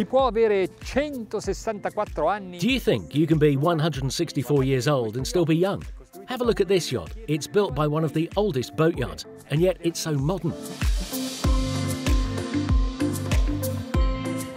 Si può avere 164 anni? Do you think you can be 164 years old and still be young? Have a look at this yacht. It's built by one of the oldest boat yards, and yet it's so modern.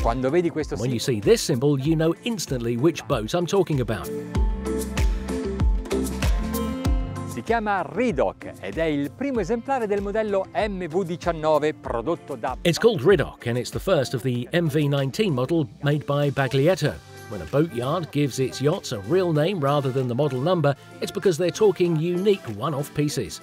Quando vedi questo When you see this symbol, you know instantly which boat I'm talking about. Si chiama Ridoc ed è il primo esemplare del modello MV19 prodotto da... It's called Ridoc, and it's the first of the MV19 model made by Baglietto. When a boat yard gives its yachts a real name rather than the model number, it's because they're talking unique one-off pieces.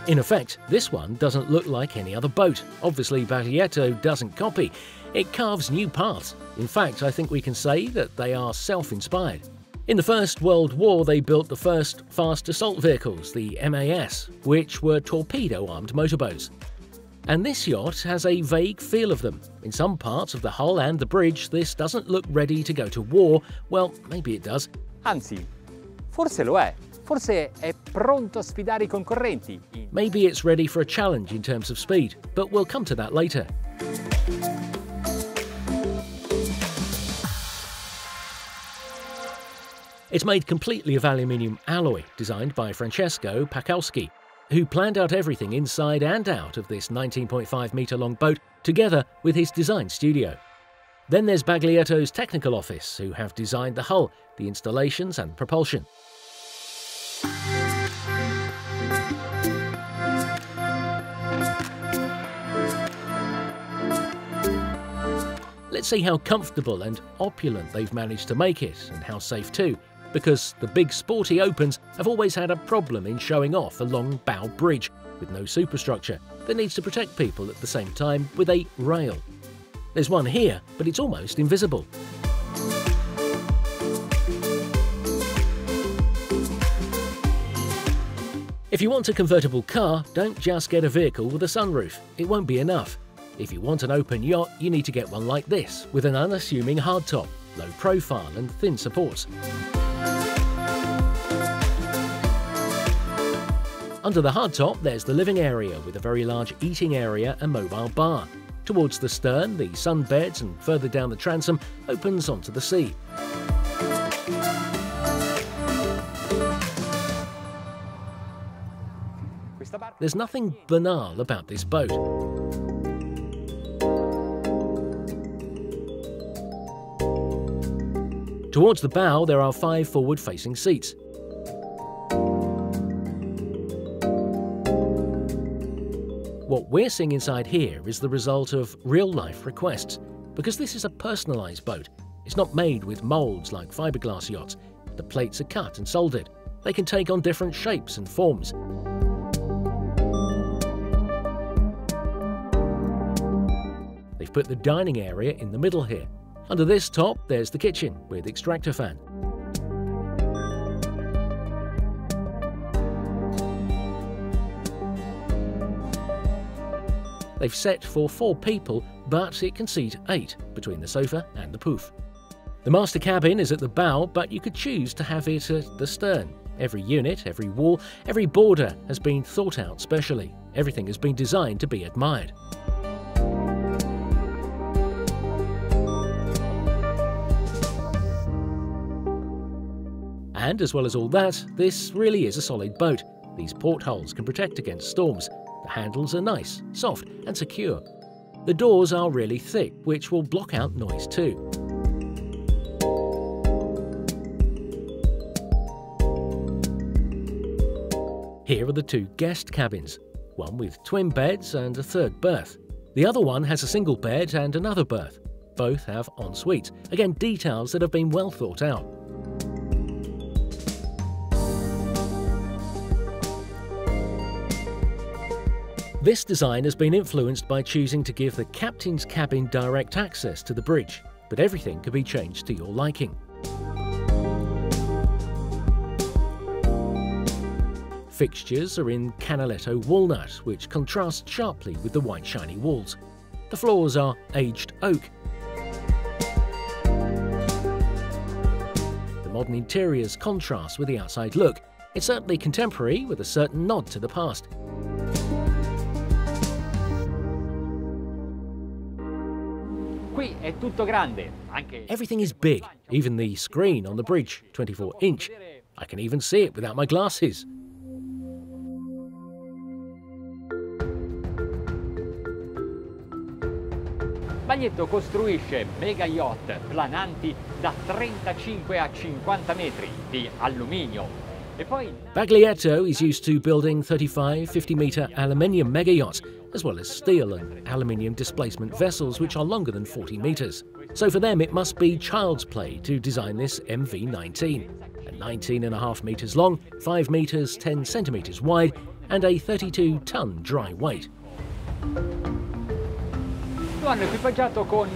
In effect, this one doesn't look like any other boat. Obviously, Baglietto doesn't copy. It carves new paths. In fact, I think we can say that they are self-inspired. In the First World War, they built the first fast assault vehicles, the MAS, which were torpedo-armed motorboats. And this yacht has a vague feel of them. In some parts of the hull and the bridge, this doesn't look ready to go to war. Well, maybe it does. Anzi, forse lo è. Forse è pronto a sfidare I concorrenti. Maybe it's ready for a challenge in terms of speed, but we'll come to that later. It's made completely of aluminium alloy, designed by Francesco Pacowski, who planned out everything inside and out of this 19.5-metre-long boat, together with his design studio. Then there's Baglietto's technical office, who have designed the hull, the installations and propulsion. Let's see how comfortable and opulent they've managed to make it, and how safe too, because the big sporty opens have always had a problem in showing off a long bow bridge with no superstructure that needs to protect people at the same time with a rail. There's one here, but it's almost invisible. If you want a convertible car, don't just get a vehicle with a sunroof. It won't be enough. If you want an open yacht, you need to get one like this, with an unassuming hardtop, low profile and thin supports. Under the hardtop, there's the living area with a very large eating area and mobile bar. Towards the stern, the sunbeds, and further down the transom opens onto the sea. There's nothing banal about this boat. Towards the bow, there are 5 forward-facing seats. What we're seeing inside here is the result of real-life requests, because this is a personalised boat. It's not made with moulds like fiberglass yachts. The plates are cut and soldered. They can take on different shapes and forms. They've put the dining area in the middle here. Under this top, there's the kitchen with extractor fan. They've set for 4 people, but it can seat 8 between the sofa and the poop. The master cabin is at the bow, but you could choose to have it at the stern. Every unit, every wall, every border has been thought out specially. Everything has been designed to be admired. And as well as all that, this really is a solid boat. These portholes can protect against storms. The handles are nice, soft and secure. The doors are really thick, which will block out noise too. Here are the 2 guest cabins, one with twin beds and a 3rd berth. The other one has a single bed and another berth. Both have en-suites, again details that have been well thought out. This design has been influenced by choosing to give the captain's cabin direct access to the bridge, but everything can be changed to your liking. Fixtures are in Canaletto walnut, which contrasts sharply with the white shiny walls. The floors are aged oak. The modern interiors contrast with the outside look. It's certainly contemporary with a certain nod to the past. Qui è tutto grande, anche... Everything is big, even the screen on the bridge, 24-inch. I can even see it without my glasses. Baglietto costruisce mega yacht plananti da 35 a 50 metri di alluminio. E poi... Baglietto is used to building 35, 50-metre aluminium mega yachts, as well as steel and aluminium displacement vessels which are longer than 40 metres. So for them it must be child's play to design this MV-19. At 19.5 metres long, 5 metres 10 centimetres wide and a 32-ton dry weight. Lo hanno equipaggiato con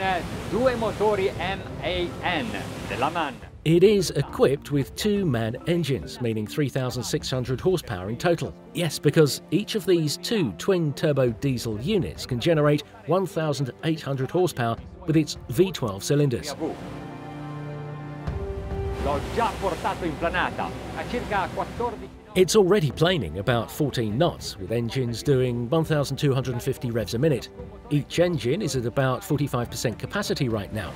2 motori MAN della MAN. It is equipped with 2 MAN engines, meaning 3,600 horsepower in total. Yes, because each of these 2 twin-turbo diesel units can generate 1,800 horsepower with its V12 cylinders. L'ho già portato in planata a circa 14... It's already planing about 14 knots, with engines doing 1,250 revs a minute. Each engine is at about 45% capacity right now.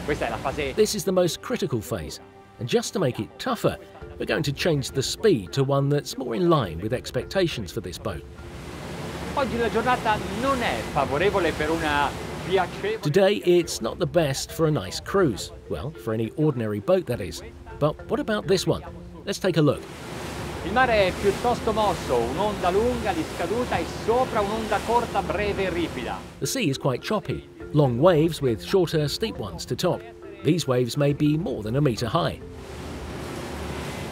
Questa è la fase... This is the most critical phase, and just to make it tougher, we're going to change the speed to one that's more in line with expectations for this boat. Oggi la giornata non è favorevole per una piacevole... Today it's not the best for a nice cruise. Well, for any ordinary boat that is. But what about this one? Let's take a look. Il mare è piuttosto mosso, un'onda lunga di scaduta e sopra un'onda corta, breve e ripida. The sea is quite choppy. Long waves with shorter, steep ones to top. These waves may be more than a metre high.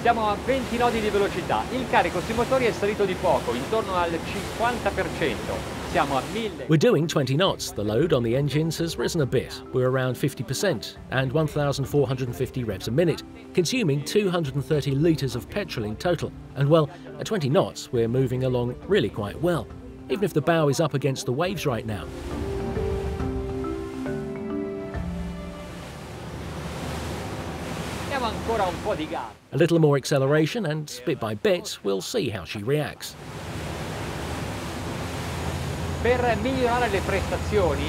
Siamo a 20 nodi di velocità. Il carico sui motori è salito di poco, intorno al 50%. Siamo a 1000. We're doing 20 knots. The load on the engines has risen a bit. We're around 50% and 1,450 revs a minute, consuming 230 litres of petrol in total. And well, at 20 knots, we're moving along really quite well, even if the bow is up against the waves right now. Diamo ancora un po' di gas. A little more acceleration and bit by bit, we'll see how she reacts. Per migliorare le prestazioni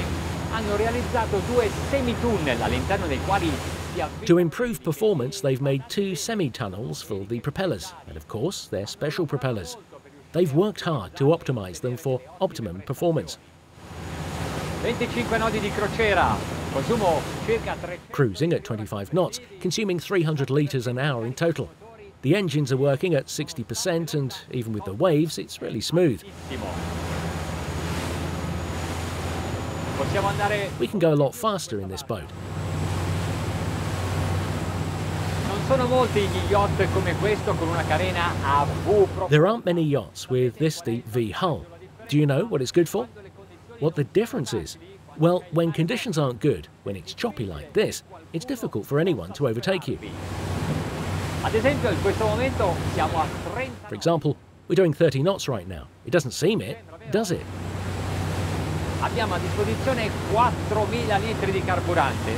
hanno realizzato 2 semitunnel all'interno dei quali si To improve performance, they've made 2 semi-tunnels for the propellers, and of course, they're special propellers. They've worked hard to optimise them for optimum performance. 25 nodi di crociera, consumo circa 300. Cruising at 25 knots, consuming 300 litres an hour in total. The engines are working at 60%, and even with the waves, it's really smooth. Possiamo andare... We can go a lot faster in this boat. Non sono molti gli yacht come questo con una carena a V. There aren't many yachts with this deep V hull. Do you know what it's good for? What the difference is? Well, when conditions aren't good, when it's choppy like this, it's difficult for anyone to overtake you. Ad esempio, in questo momento siamo a 30. For example, we're doing 30 knots right now. It doesn't seem it, does it? Abbiamo a disposizione 4.000 litri di carburante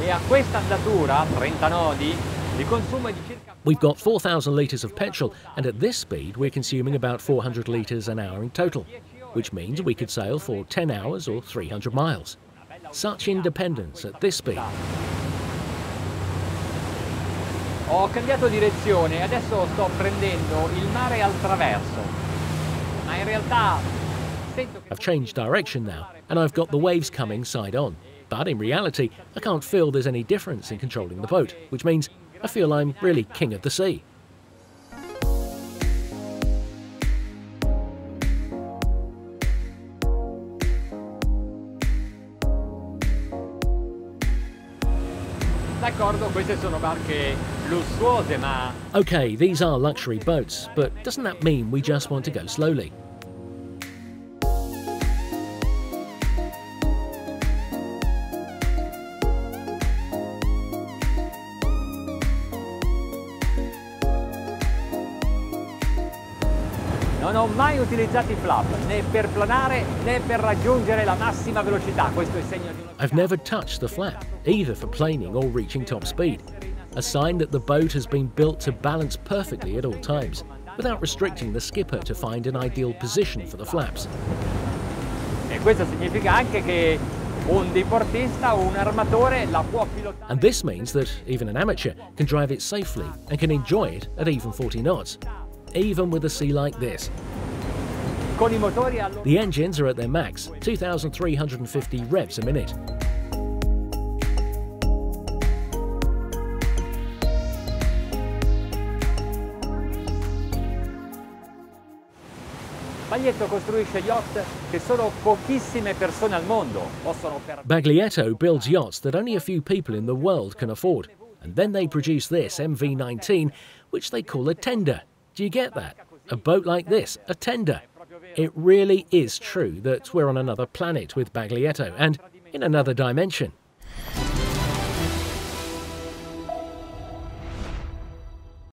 e a questa andatura, 30 nodi, il consumo è di circa... We've got 4,000 litres of petrol, and at this speed we're consuming about 400 litres an hour in total, which means we could sail for 10 hours or 300 miles. Such independence at this speed. Ho cambiato direzione e adesso sto prendendo il mare al traverso, ma in realtà sento che... I've changed direction now, and I've got the waves coming side on. But in reality, I can't feel there's any difference in controlling the boat, which means I feel I'm really king of the sea. D'accordo, queste sono barche lussuose, ma... Okay, these are luxury boats, but doesn't that mean we just want to go slowly? Non ho mai utilizzato i flap, né per planare né per raggiungere la massima velocità. Questo è segno di una... I've never touched the flap, either for planing or reaching top speed. A sign that the boat has been built to balance perfectly at all times, without restricting the skipper to find an ideal position for the flaps. E questo significa anche che Un diportista o un armatore la può pilotare. And this means that even an amateur can drive it safely and can enjoy it at even 40 knots, even with a sea like this. Con I motori allo... The engines are at their max, 2,350 revs a minute. Baglietto costruisce yacht che solo pochissime persone al mondo possono permettere. Baglietto builds yachts that only a few people in the world can afford. And then they produce this MV-19, which they call a tender. Do you get that? A boat like this, a tender. It really is true that we're on another planet with Baglietto and in another dimension.